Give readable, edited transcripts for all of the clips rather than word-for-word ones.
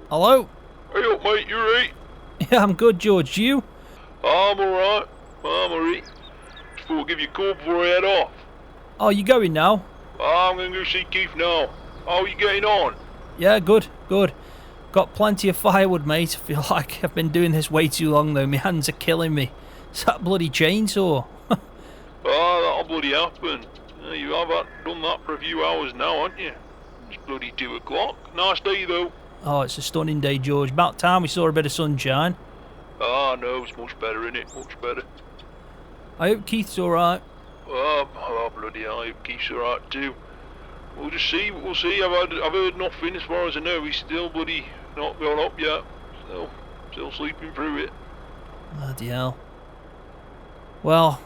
Hello? Hey up, mate, you right? Yeah, I'm good, George. You? I'm alright. I'm alright. Just thought I'd give you a call before I head off. Oh, you going now? I'm gonna go see Keith now. How are you getting on? Yeah, good, good. Got plenty of firewood, mate. I feel like I've been doing this way too long, though. My hands are killing me. It's that bloody chainsaw. That'll bloody happen. You have done that for a few hours now, haven't you? It's bloody 2 o'clock. Nice day, though. Oh, it's a stunning day, George. About time we saw a bit of sunshine. No, it's much better, innit? Much better. I hope Keith's alright. Bloody hell, I hope Keith's alright too. We'll just see, we'll see. I've heard nothing as far as I know. He's still bloody not gone up yet. Still sleeping through it. Bloody hell. Well,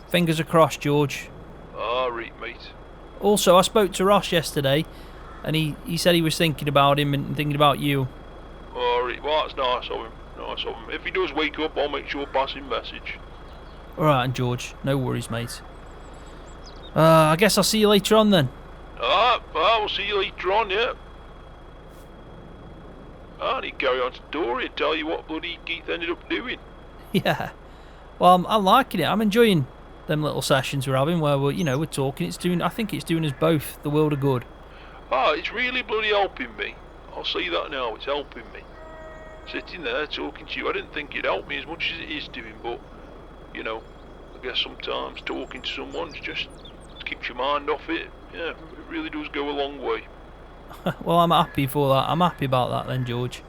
fingers are crossed, George. Right, mate. Also, I spoke to Ross yesterday, and he said he was thinking about him and thinking about you. Right, well, that's nice of him. Nice of him. If he does wake up, I'll make sure to pass him message. Alright, and George. No worries, mate. I guess I'll see you later on then. We'll see you later on, yeah. I need to carry on to the story and tell you what bloody Keith ended up doing. Yeah. Well, I'm liking it. I'm enjoying them little sessions we're having where we're talking. I think it's doing us both the world of good. It's really bloody helping me. I'll say that now, it's helping me. Sitting there talking to you, I didn't think it'd help me as much as it is doing, but, I guess sometimes talking to someone just keeps your mind off it. Yeah, it really does go a long way. Well, I'm happy for that. I'm happy about that then, George.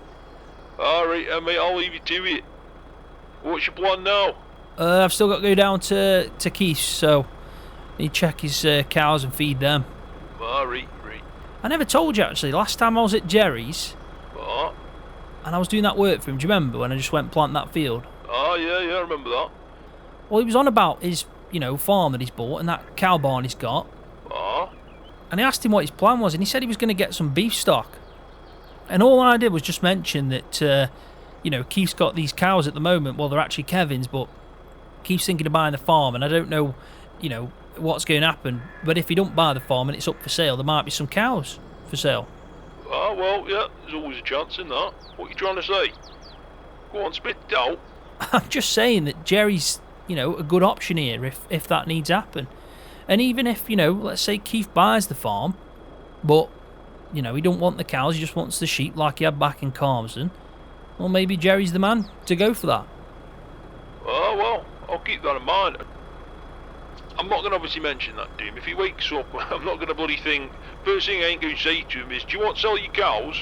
Alright, mate, I'll leave you to it. What's your plan now? I've still got to go down to Keith's, so I need to check his cows and feed them. Right. I never told you, actually. Last time I was at Jerry's, What? and I was doing that work for him. Do you remember when I just went and planted that field? Yeah, I remember that. Well, he was on about his, farm that he's bought and that cow barn he's got. And I asked him what his plan was, and he said he was going to get some beef stock. And all I did was just mention that, Keith's got these cows at the moment. Well, they're actually Kevin's, but Keith's thinking of buying the farm, and I don't know, what's going to happen. But if he don't buy the farm and it's up for sale, there might be some cows for sale. Well, yeah, there's always a chance in that. What are you trying to say? Go on, spit it out. I'm just saying that Jerry's, a good option here if that needs to happen. And even if, let's say Keith buys the farm, but, he don't want the cows, he just wants the sheep like he had back in Carmsden, well, maybe Jerry's the man to go for that. Well, I'll keep that in mind. I'm not going to obviously mention that to him. If he wakes up, I'm not going to bloody think. First thing I ain't going to say to him is, do you want to sell your cows?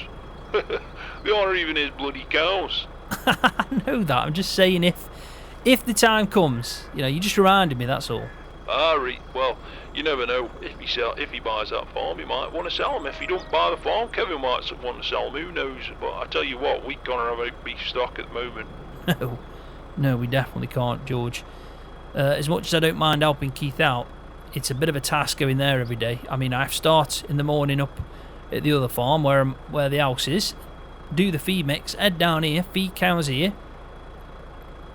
They aren't even his bloody cows. I know that. I'm just saying if the time comes, you just reminded me, that's all. Right. Well, you never know. If he buys that farm, he might want to sell them. If he don't buy the farm, Kevin might want to sell them. Who knows? But I tell you what, we can't have a beef stock at the moment. No, we definitely can't, George. As much as I don't mind helping Keith out, it's a bit of a task going there every day. I mean, I start in the morning up at the other farm where the house is, do the feed mix, head down here, feed cows here.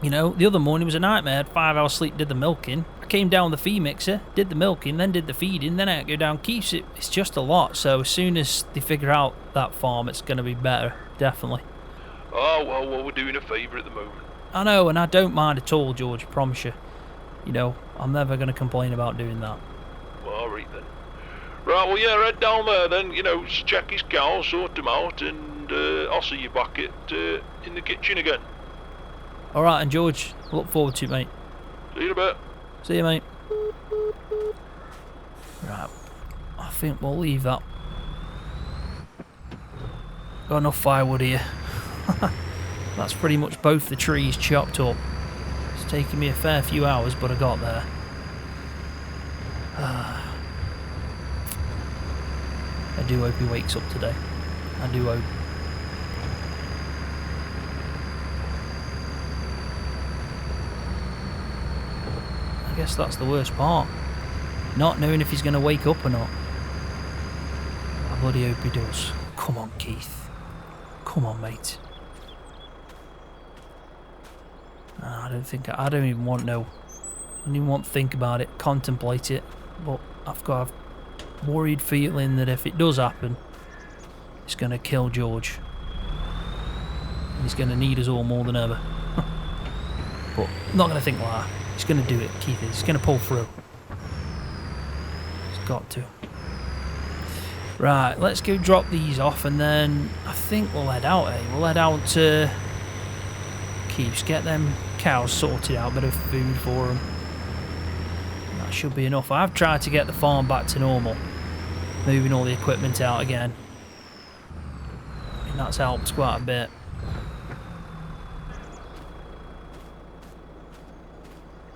The other morning was a nightmare. I had 5 hours sleep, did the milking. I came down with the feed mixer, did the milking, then did the feeding, then I had to go down Keith's. It's just a lot. So as soon as they figure out that farm, it's going to be better, definitely. Well, we're doing a favour at the moment. I know, and I don't mind at all, George, I promise you. I'm never going to complain about doing that. Alright then. Right, well, yeah, head down there then, check his cows, sort them out, and I'll see you back in the kitchen again. Alright, and George, I look forward to it, mate. See you in a bit. See you, mate. Right, I think we'll leave that. Got enough firewood here. That's pretty much both the trees chopped up. It's taken me a fair few hours, but I got there. I do hope he wakes up today. I do hope. I guess that's the worst part. Not knowing if he's going to wake up or not. I bloody hope he does. Come on, Keith. Come on, mate. I don't even want to think about it, contemplate it. But I've got a worried feeling that if it does happen, it's going to kill George. He's going to need us all more than ever. But I'm not going to think like that. He's going to do it, Keith is. He's going to pull through. He's got to. Right, let's go drop these off and then I think we'll head out, eh? We'll head out to Keith's, get them cows sorted out, a bit of food for them. That should be enough. I've tried to get the farm back to normal, moving all the equipment out again. And that's helped quite a bit.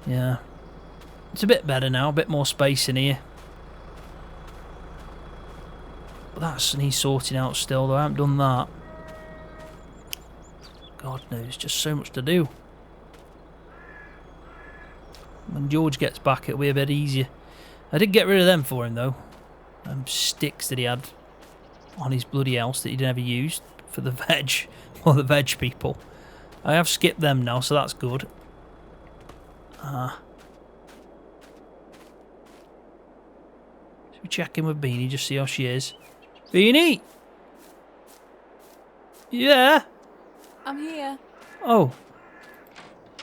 Yeah. It's a bit better now, a bit more space in here. But that's needs sorting out still, though I haven't done that. God knows, just so much to do. When George gets back, it'll be a bit easier. I did get rid of them for him, though. Sticks that he had on his bloody house that he never used for the veg, or the veg people. I have skipped them now, so that's good. Should we check in with Beanie, just see how she is? Beanie! Yeah? I'm here. Oh.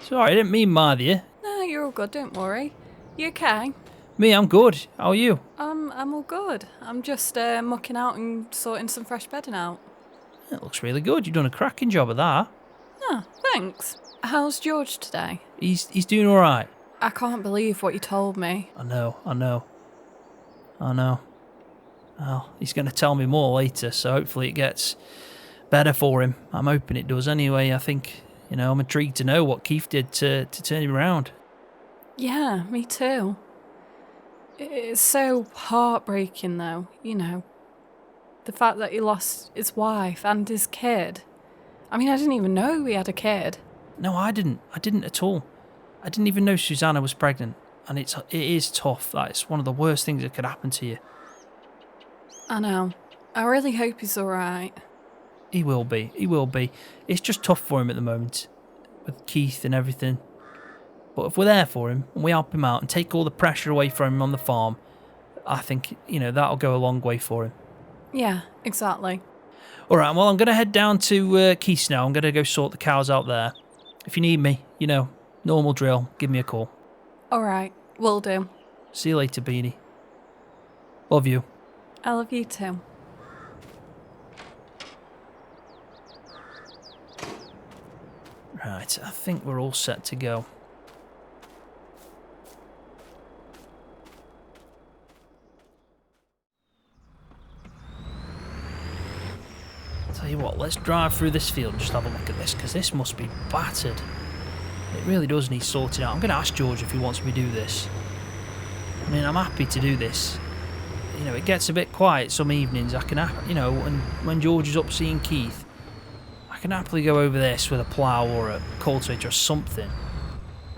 Sorry, I didn't mean bother you. No, you're all good, don't worry. You okay? Me, I'm good. How are you? I'm all good. I'm just mucking out and sorting some fresh bedding out. It looks really good. You've done a cracking job of that. Ah, thanks. How's George today? He's doing alright. I can't believe what you told me. I know. Well, he's going to tell me more later, so hopefully it gets better for him. I'm hoping it does anyway. I think, I'm intrigued to know what Keith did to turn him around. Yeah, me too. It's so heartbreaking though, The fact that he lost his wife and his kid. I mean, I didn't even know he had a kid. No, I didn't. I didn't at all. I didn't even know Susanna was pregnant. And it is tough. That's one of the worst things that could happen to you. I know. I really hope he's alright. He will be. He will be. It's just tough for him at the moment. With Keith and everything. But if we're there for him and we help him out and take all the pressure away from him on the farm, I think, that'll go a long way for him. Yeah, exactly. Alright, well, I'm going to head down to Keith's now. I'm going to go sort the cows out there. If you need me, normal drill, give me a call. Alright, will do. See you later, Beanie. Love you. I love you too. Right, I think we're all set to go. Tell you what, let's drive through this field and just have a look at this, because this must be battered. It really does need sorting out. I'm going to ask George if he wants me to do this. I mean, I'm happy to do this. It gets a bit quiet some evenings. I can, when George is up seeing Keith, I can happily go over this with a plough or a cultivator or something.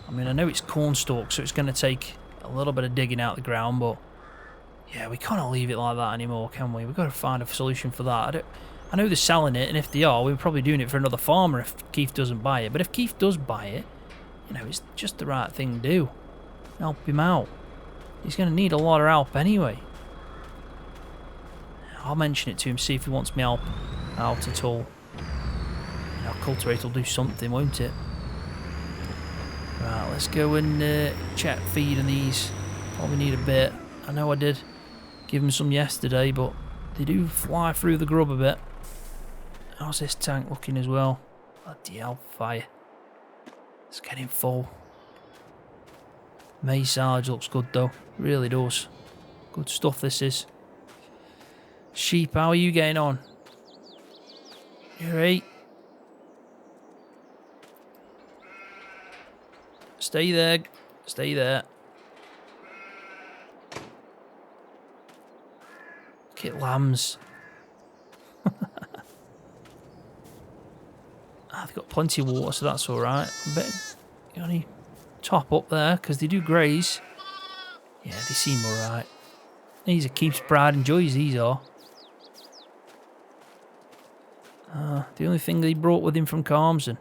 I mean, I know it's cornstalk, so it's going to take a little bit of digging out the ground, but yeah, we can't leave it like that anymore, can we? We've got to find a solution for that. I know they're selling it, and if they are, we're probably doing it for another farmer if Keith doesn't buy it. But if Keith does buy it, it's just the right thing to do. Help him out. He's going to need a lot of help anyway. I'll mention it to him, see if he wants me help out at all. Cultivate will do something, won't it? Right, let's go and check feed on these. Probably need a bit. I know I did give them some yesterday, but they do fly through the grub a bit. How's this tank looking as well? Bloody hell, fire. It's getting full. May silage looks good though. Really does. Good stuff this is. Sheep, how are you getting on? You right? Stay there. Stay there. Look at lambs. They've got plenty of water, so that's alright. I bet you only top up there, because they do graze. Yeah, they seem alright. These are Keith's pride and joys, these are. The only thing they brought with him from Carmson.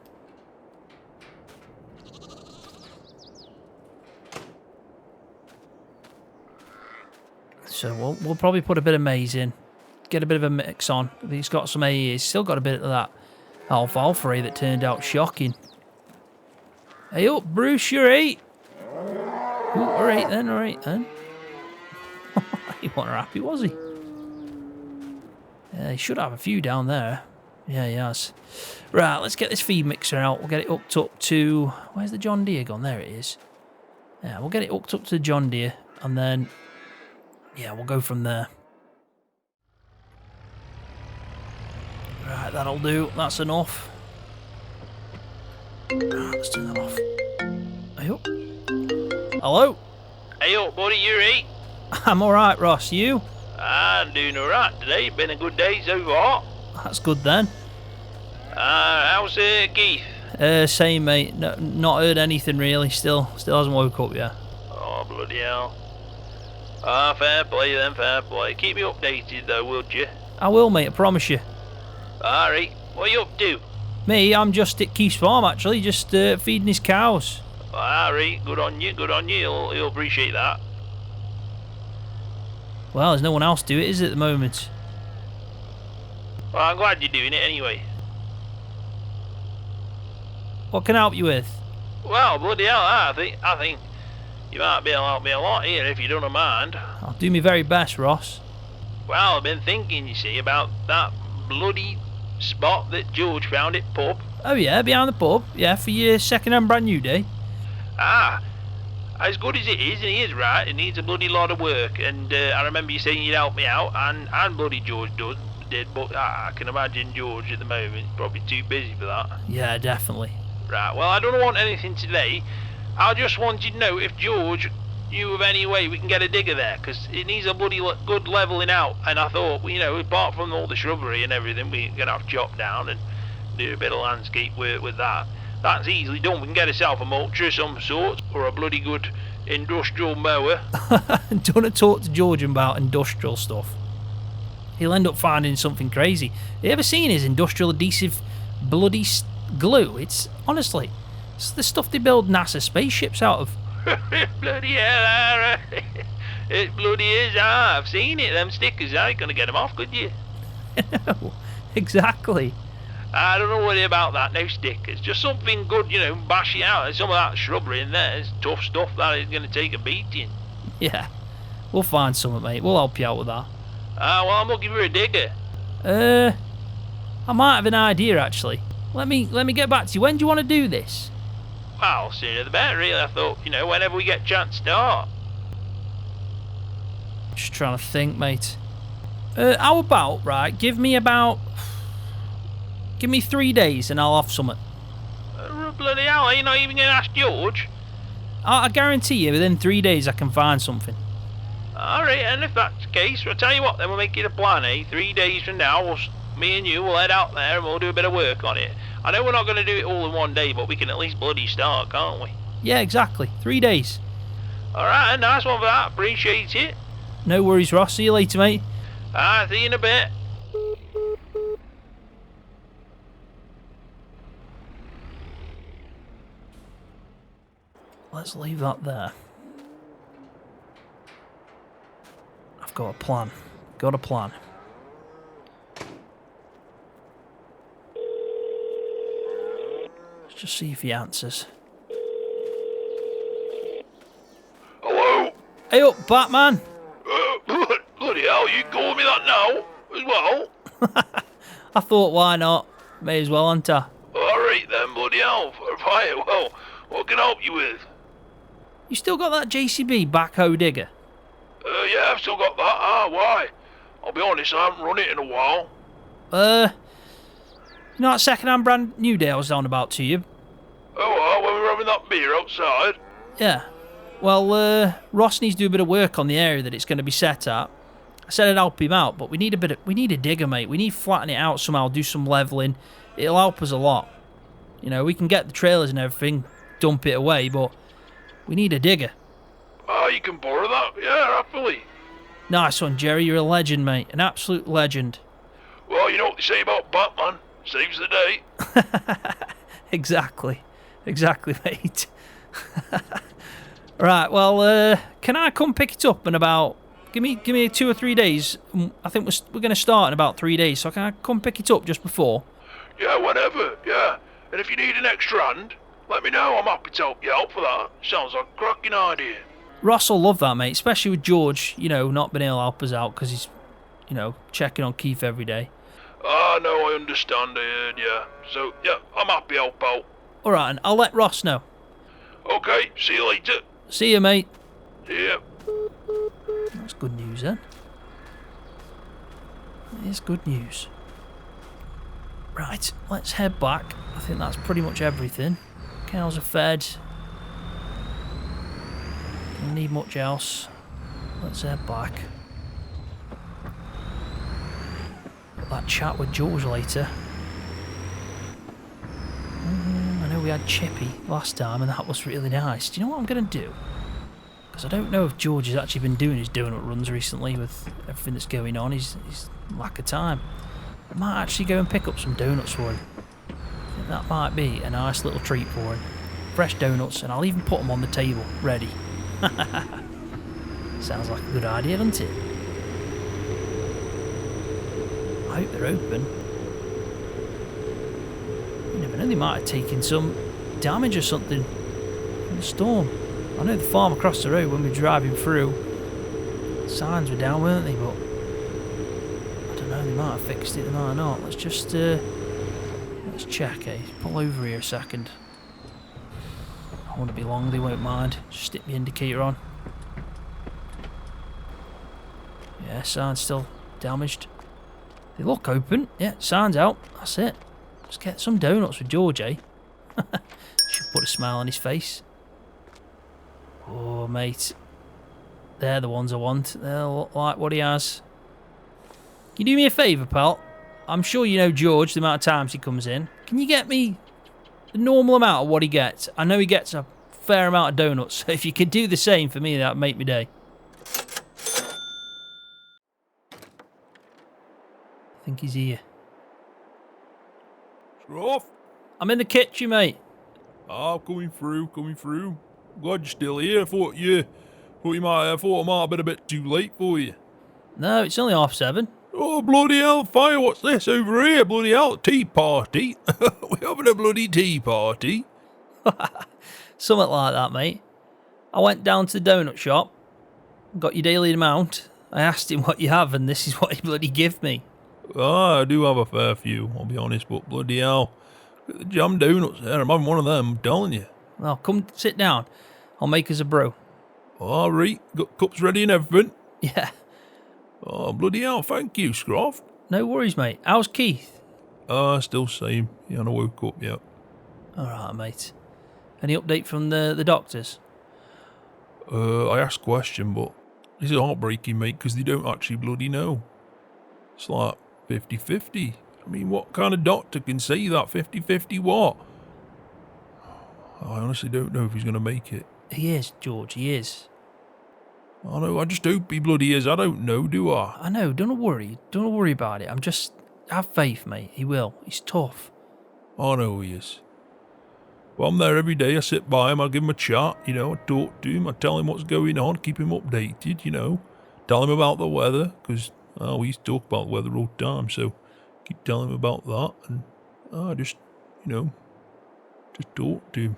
So we'll probably put a bit of maize in. Get a bit of a mix on. He's got some hay. He's still got a bit of that alfalfa that turned out shocking. Hey up, Bruce, you're 8. Ooh, alright then. He wasn't happy, was he? He should have a few down there. Yeah, he has. Right, let's get this feed mixer out. We'll get it hooked up to... Where's the John Deere gone? There it is. Yeah, we'll get it hooked up to the John Deere, and then... Yeah, we'll go from there. Right, that'll do. That's enough. Right, let's turn that off. Hey up. Hello? Hey up, buddy, you right? I'm alright, Ross. You? I'm doing alright today. Been a good day so far. That's good then. How's Keith? Same, mate. No, not heard anything really. Still hasn't woke up yet. Oh, bloody hell. Fair play then, fair play. Keep me updated though, would you? I will, mate. I promise you. Alright, what are you up to? Me, I'm just at Keith's farm actually, just feeding his cows. Alright, good on you. He'll appreciate that. Well, there's no one else to it, is it, at the moment? Well, I'm glad you're doing it anyway. What can I help you with? Well, bloody hell, I think you might be able to help me a lot here if you don't mind. I'll do my very best, Ross. Well, I've been thinking, you see, about that bloody spot that George found at pub. Oh yeah, behind the pub. Yeah, for your second-hand brand new day. As good as it is, and he is right, it needs a bloody lot of work, and I remember you saying you'd help me out, and bloody George did, but I can imagine George at the moment is probably too busy for that. Yeah, definitely. Right, well, I don't want anything today. I just wanted to know if George knew of any way we can get a digger there, because it needs a bloody good levelling out, and I thought, you know, apart from all the shrubbery and everything, we're going to have to chop down and do a bit of landscape work with that. That's easily done. We can get ourselves a mulcher of some sort, or a bloody good industrial mower. Don't talk to George about industrial stuff. He'll end up finding something crazy. You ever seen his industrial adhesive bloody glue? It's, honestly, it's the stuff they build NASA spaceships out of. Bloody hell, it bloody is. I've seen it. Them stickers, I ain't gonna get them off, could you? No, exactly. I don't know what about that, no stickers. Just something good, you know, bash it out. There's some of that shrubbery in there. It's tough stuff that is going to take a beating. Yeah, we'll find something, mate. We'll help you out with that. Well, I'm looking for a digger. I might have an idea, actually. Let me get back to you. When do you want to do this? Well, sooner the better, really. I thought, you know, whenever we get a chance to start. Just trying to think, mate. How about, right, give me 3 days and I'll have something. Bloody hell, are you not even going to ask George? I guarantee you within 3 days I can find something. Alright, and if that's the case, I'll tell you what, then we'll make it a plan, eh? 3 days from now, me and you will head out there and we'll do a bit of work on it. I know we're not going to do it all in one day, but we can at least bloody start, can't we? Yeah, exactly. 3 days. Alright, nice one for that. Appreciate it. No worries, Ross. See you later, mate. See you in a bit. Let's leave that there. I've got a plan. Got a plan. Let's just see if he answers. Hello? Hey up, Batman! Bloody hell, you calling me that now? As well? I thought, why not? May as well, ain't I? Alright then, bloody hell. Right, well, what can I help you with? You still got that JCB backhoe digger? Yeah, I've still got that. Why? I'll be honest, I haven't run it in a while. You know that second-hand brand new day I was on about to you? Oh, when we were having that beer outside? Yeah. Well, Ross needs to do a bit of work on the area that it's going to be set at. I said I'd help him out, but we need a digger, mate. We need to flatten it out somehow, do some levelling. It'll help us a lot. You know, we can get the trailers and everything, dump it away, but we need a digger. You can borrow that. Yeah, happily. Nice one, Jerry. You're a legend, mate. An absolute legend. Well, you know what they say about Batman. Saves the day. Exactly, mate. Right, well, can I come pick it up in about... Give me 2 or 3 days. I think we're going to start in about 3 days, so can I come pick it up just before? Yeah, whenever, yeah. And if you need an extra hand, let me know. I'm happy to help you out for that. Sounds like a cracking idea. Ross will love that, mate, especially with George, not being able to help us out because he's, checking on Keith every day. Ah, no, I understand, I heard, yeah. So, yeah, I'm happy to help out. Alright, and I'll let Ross know. Okay, see you later. See you, mate. See ya. That's good news, then. That is good news. Right, let's head back. I think that's pretty much everything. Cows are fed. Don't need much else. Let's head back. Got that chat with George later. I know we had Chippy last time and that was really nice. Do you know what I'm going to do? Because I don't know if George has actually been doing his donut runs recently with everything that's going on. He's lack of time. I might actually go and pick up some donuts for him. I think that might be a nice little treat for him. Fresh donuts, and I'll even put them on the table, ready. Sounds like a good idea, doesn't it? I hope they're open. You never know, they might have taken some damage or something in the storm. I know the farm across the road when we were driving through, signs were down, weren't they? But I don't know, they might have fixed it, they might not. Let's just let's check, eh? Pull over here a second. I won't be long, they won't mind. Just stick the indicator on. Yeah, sign's still damaged. They look open. Yeah, sign's out. That's it. Let's get some donuts with George, eh? Should put a smile on his face. Oh, mate. They're the ones I want. They'll look like what he has. Can you do me a favour, pal? I'm sure you know George, the amount of times he comes in. Can you get me the normal amount of what he gets? I know he gets a fair amount of donuts, so if you could do the same for me, that'd make me day. I think he's here. Scroft? I'm in the kitchen, mate. Ah, coming through. Glad you're still here. I thought I might have been a bit too late for you. No, it's only 7:30. Oh, bloody hell, fire, what's this over here? Bloody hell, tea party. We're having a bloody tea party. Something like that, mate. I went down to the donut shop, got your daily amount. I asked him what you have, and this is what he bloody give me. Ah, I do have a fair few, I'll be honest, but bloody hell. The jam donuts there, I'm having one of them, I'm telling you. Well, come sit down. I'll make us a brew. All right, got cups ready and everything. Yeah. Oh, bloody hell, thank you, Scroft. No worries, mate. How's Keith? Ah, still same. He hasn't woke up yet. Alright, mate. Any update from the doctors? I asked a question, but this is heartbreaking, mate, because they don't actually bloody know. It's like 50-50. I mean, what kind of doctor can say that? 50-50 what? I honestly don't know if he's going to make it. He is, George, he is. I know, I just hope he bloody is. I don't know, do I? I know, don't worry. Don't worry about it. Have faith, mate. He will. He's tough. I know he is. Well, I'm there every day. I sit by him. I give him a chat, I talk to him. I tell him what's going on, keep him updated, Tell him about the weather, because we used to talk about the weather all the time, so keep telling him about that. And I just talk to him.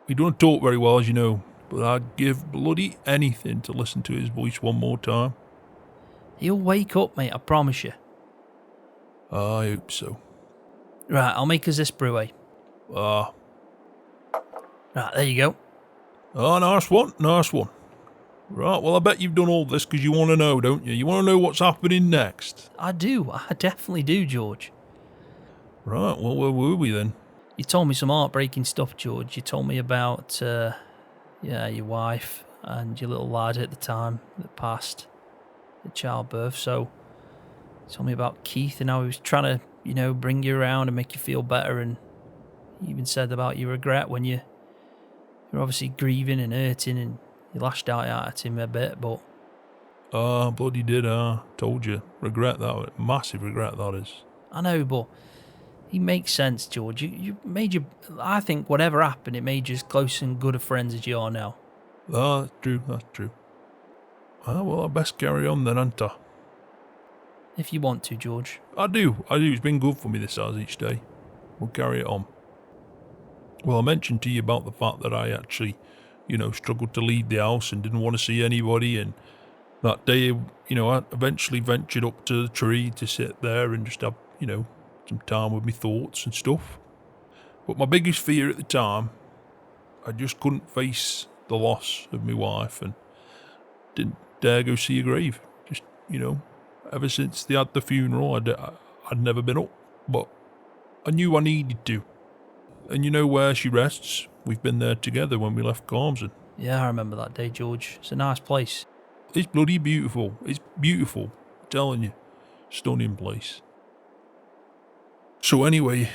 He don't talk very well, as you know, but I'd give bloody anything to listen to his voice one more time. He'll wake up, mate, I promise you. I hope so. Right, I'll make us this brew, eh? Ah. Right, there you go. Oh, nice one. Right, well, I bet you've done all this because you want to know, don't you? You want to know what's happening next? I do. I definitely do, George. Right, well, where were we then? You told me some heartbreaking stuff, George. You told me about, your wife and your little lad at the time that passed at childbirth. So, you told me about Keith and how he was trying to, bring you around and make you feel better. And you even said about your regret when you're obviously grieving and hurting and you lashed out at him a bit, but... Bloody did, told you. Regret that. Massive regret, that is. I know, but he makes sense, George. You made you... I think whatever happened, it made you as close and good of friends as you are now. That's true. Well, I best carry on then, ain't I? If you want to, George. I do. It's been good for me this hours each day. we'll carry it on. Well, I mentioned to you about the fact that I actually, struggled to leave the house and didn't want to see anybody. And that day, I eventually ventured up to the tree to sit there and just have, some time with my thoughts and stuff. But my biggest fear at the time, I just couldn't face the loss of my wife and didn't dare go see a grave. Just, ever since they had the funeral, I'd never been up. But I knew I needed to. And you know where she rests? We've been there together when we left Carmsden. Yeah, I remember that day, George. It's a nice place. It's bloody beautiful. It's beautiful. I'm telling you. Stunning place. So anyway,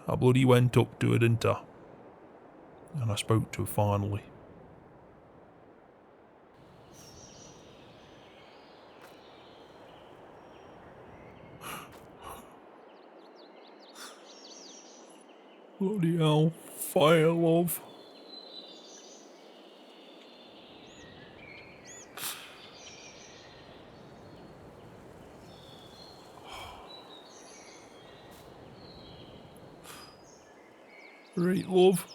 I bloody went up to her, didn't I? And I spoke to her finally. Bloody hell, fire, love. Right, love.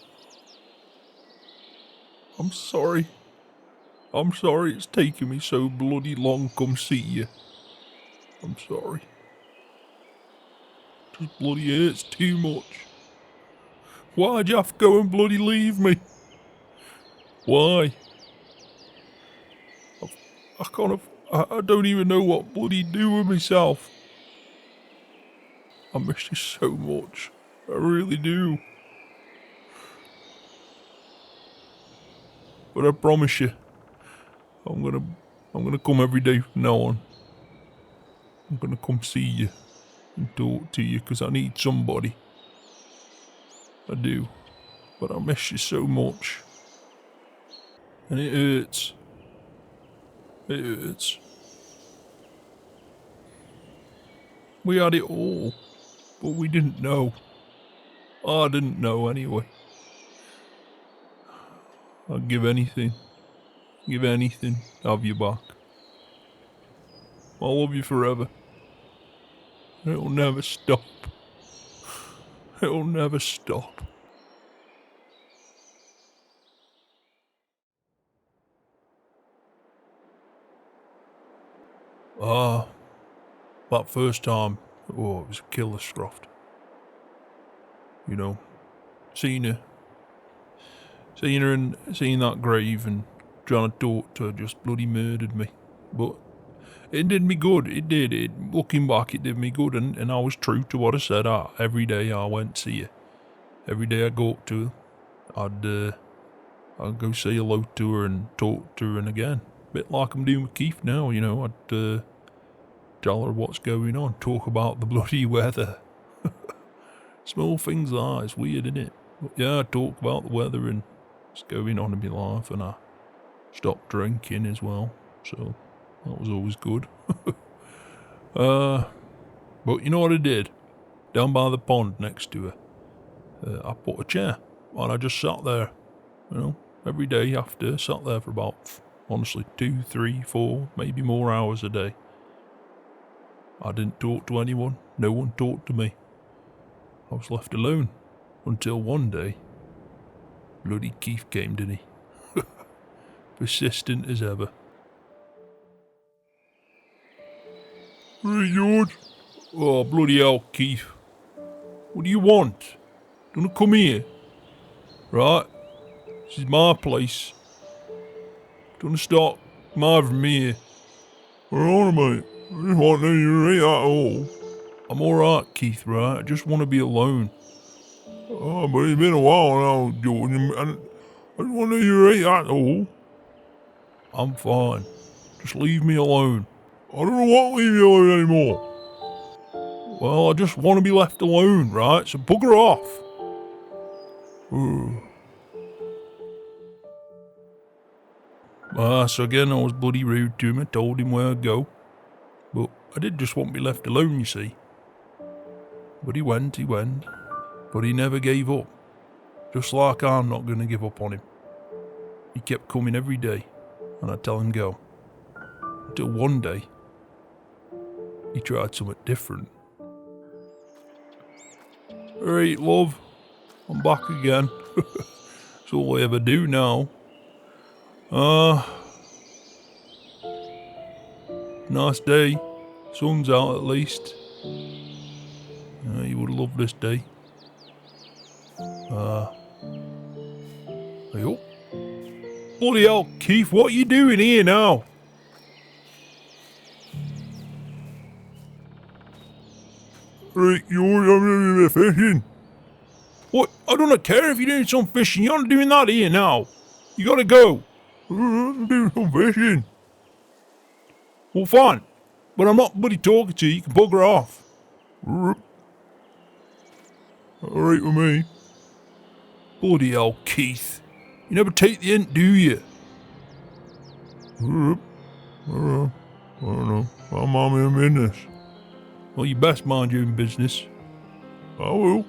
I'm sorry. I'm sorry it's taken me so bloody long to come see you. I'm sorry. It just bloody hurts too much. Why'd you have to go and bloody leave me? Why? I don't even know what bloody do with myself. I miss you so much. I really do. But I promise you, I'm gonna come every day from now on. I'm gonna come see you and talk to you because I need somebody. I do. But I miss you so much. And it hurts. It hurts. We had it all, but we didn't know. I didn't know anyway. I'd give anything to have you back. I love you forever. It'll never stop. It'll never stop. That first time, it was a killer, Scroft. Seeing her and seeing that grave and trying to talk to her just bloody murdered me. But it did me good, it did. Looking back, it did me good, and I was true to what I said. Every day I went to see her. Every day I go up to her, I'd go say hello to her and talk to her, and again, a bit like I'm doing with Keith now, I'd tell her what's going on, talk about the bloody weather. Small things like that, it's weird, isn't it? But yeah, I talk about the weather and what's going on in my life, and I stopped drinking as well, so that was always good. But you know what I did? Down by the pond next to her, I put a chair, and I just sat there, every day after, sat there for about, honestly, 2, 3, 4, maybe more hours a day. I didn't talk to anyone, no one talked to me. I was left alone, until one day, bloody Keith came, didn't he? Persistent as ever. Hey, George. Oh, bloody hell, Keith. What do you want? Do you want to come here? Right? This is my place. Do you want to start mithering me here? Alright, mate. I just want to know you're right at all. I'm alright, Keith, right? I just want to be alone. Oh, but it's been a while now, George. I just want to know you're right at all. I'm fine. Just leave me alone. I don't want to leave you alone anymore. Well, I just want to be left alone, right? So bugger off. So again, I was bloody rude to him. I told him where I'd go. But I did just want to be left alone, you see. But he went. But he never gave up. Just like I'm not going to give up on him. He kept coming every day, and I'd tell him go. Until one day, he tried something different. Right, love. I'm back again. That's all I ever do now. Nice day. Sun's out at least. You would love this day. Hey, oh. Bloody hell, Keith, what are you doing here now? Right, George, I'm doing fishing. What? I don't care if you're doing some fishing. You're not doing that here now. You gotta go. I'm doing some fishing. Well, fine. But I'm not bloody talking to you. You can bugger off. Alright with me. Bloody hell, Keith. You never take the hint, do you? I don't know. I'll mind my own business. Well, you best mind your own business. I will.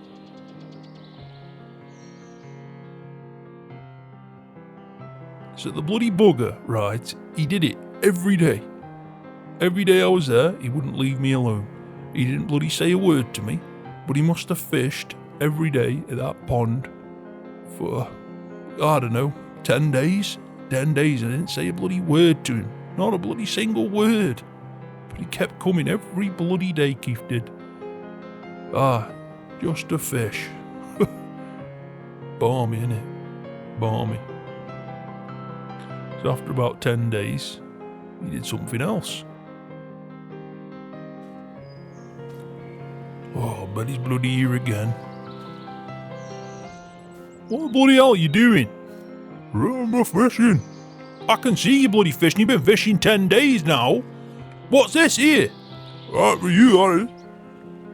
So the bloody bugger, right, he did it every day. Every day I was there, he wouldn't leave me alone. He didn't bloody say a word to me, but he must have fished every day at that pond for, I don't know, 10 days? 10 days, I didn't say a bloody word to him. Not a bloody single word. But he kept coming every bloody day, Keith did. Just a fish. Balmy, innit? Balmy. So after about 10 days, he did something else. Oh, but he's bloody here again. What the bloody hell are you doing? I'm fishing. I can see you bloody fishing. You've been fishing 10 days now. What's this here? Right for you, that is.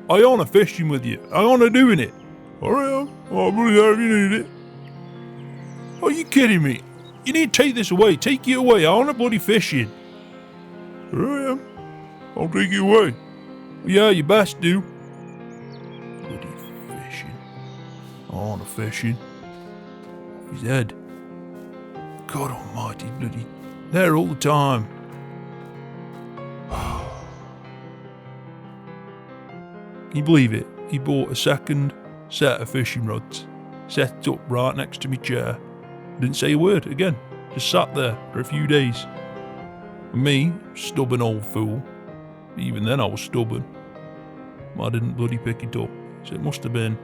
I wanna fishing with you. I wanna doing it. Alright, I'll bloody have you need it. Are you kidding me? You need to take this away. Take it away. I wanna bloody fishing. Here I am. I'll take it away. Yeah, you best do. Bloody fishing. I wanna fishing. Off his head. God almighty, bloody. There all the time. Can you believe it? He bought a second set of fishing rods, set it up right next to my chair. Didn't say a word again, just sat there for a few days. And me, stubborn old fool, even then I was stubborn. I didn't bloody pick it up. So it must have been,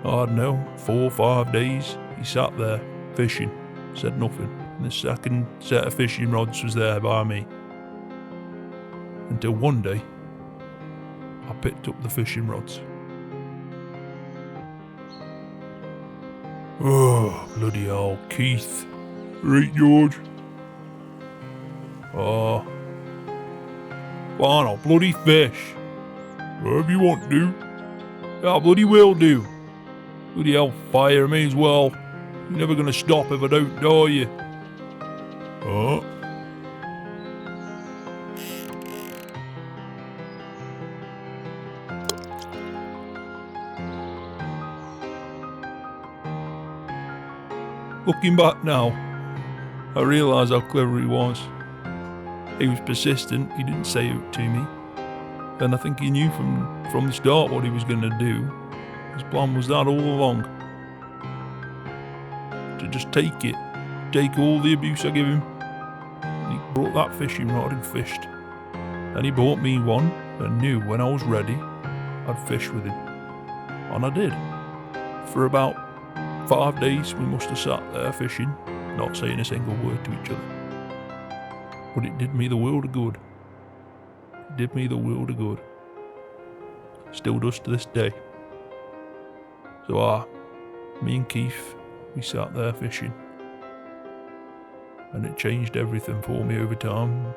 I don't know, 4 or 5 days. He sat there fishing, said nothing. And the second set of fishing rods was there by me. Until one day, I picked up the fishing rods. Oh, bloody hell, Keith. Right, George. Oh. Fine, I'll bloody fish. Whatever you want to do. Yeah, I bloody will do. Bloody hell, fire me as well. You're never gonna stop if I don't, are you? Oh. Looking back now, I realise how clever he was. He was persistent, he didn't say it to me. And I think he knew from the start what he was going to do. His plan was that all along. To just take all the abuse I give him. And he brought that fishing rod and fished. Then he bought me one and knew when I was ready, I'd fish with him. And I did. For about 5 days we must have sat there fishing, not saying a single word to each other. But it did me the world of good. It did me the world of good. Still does to this day. So me and Keith, we sat there fishing. And it changed everything for me over time.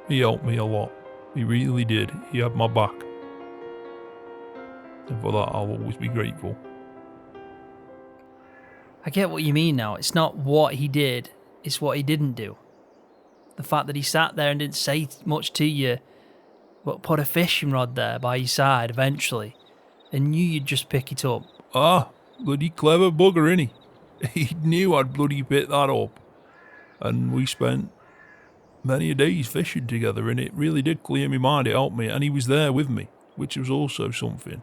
He helped me a lot. He really did. He had my back. And for that I'll always be grateful. I get what you mean now. It's not what he did, it's what he didn't do. The fact that he sat there and didn't say much to you, but put a fishing rod there by your side eventually, and knew you'd just pick it up. Bloody clever bugger, innit? He knew I'd bloody pick that up. And we spent many a days fishing together, and it really did clear my mind. It helped me, and he was there with me, which was also something.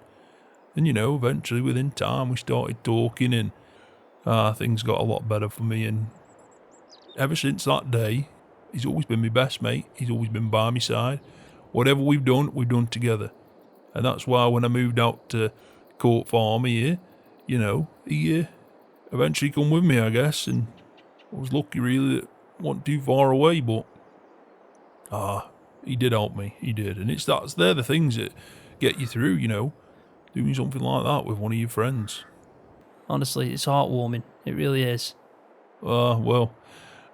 And, eventually within time we started talking and things got a lot better for me. And ever since that day, he's always been my best mate. He's always been by my side. Whatever we've done together. And that's why when I moved out to Court Farm here, he eventually come with me, I guess. And I was lucky really that it wasn't too far away, but he did help me. He did. And they're the things that get you through, doing something like that with one of your friends. Honestly, it's heartwarming. It really is. Well,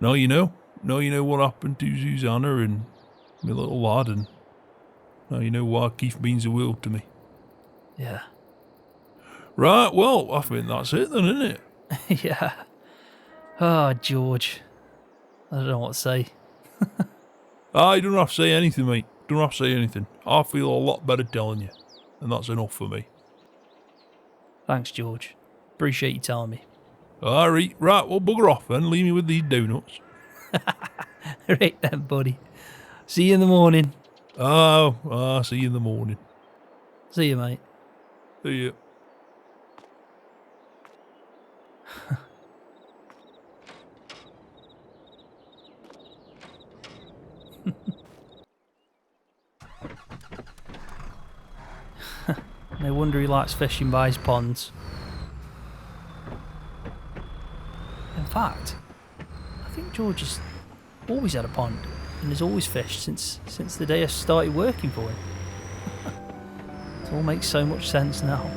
now you know. Now you know what happened to Susanna and my little lad, and now you know why Keith means the world to me. Yeah. Right, well, I think that's it then, isn't it? Yeah. Oh, George. I don't know what to say. You don't have to say anything, mate. Don't have to say anything. I feel a lot better telling you, and that's enough for me. Thanks, George. Appreciate you telling me. Alright, well, bugger off then. Leave me with these donuts. Right then, buddy. See you in the morning. See you in the morning. See you, mate. See you. No wonder he likes fishing by his ponds. In fact, I think George has always had a pond and has always fished since the day I started working for him. It all makes so much sense now.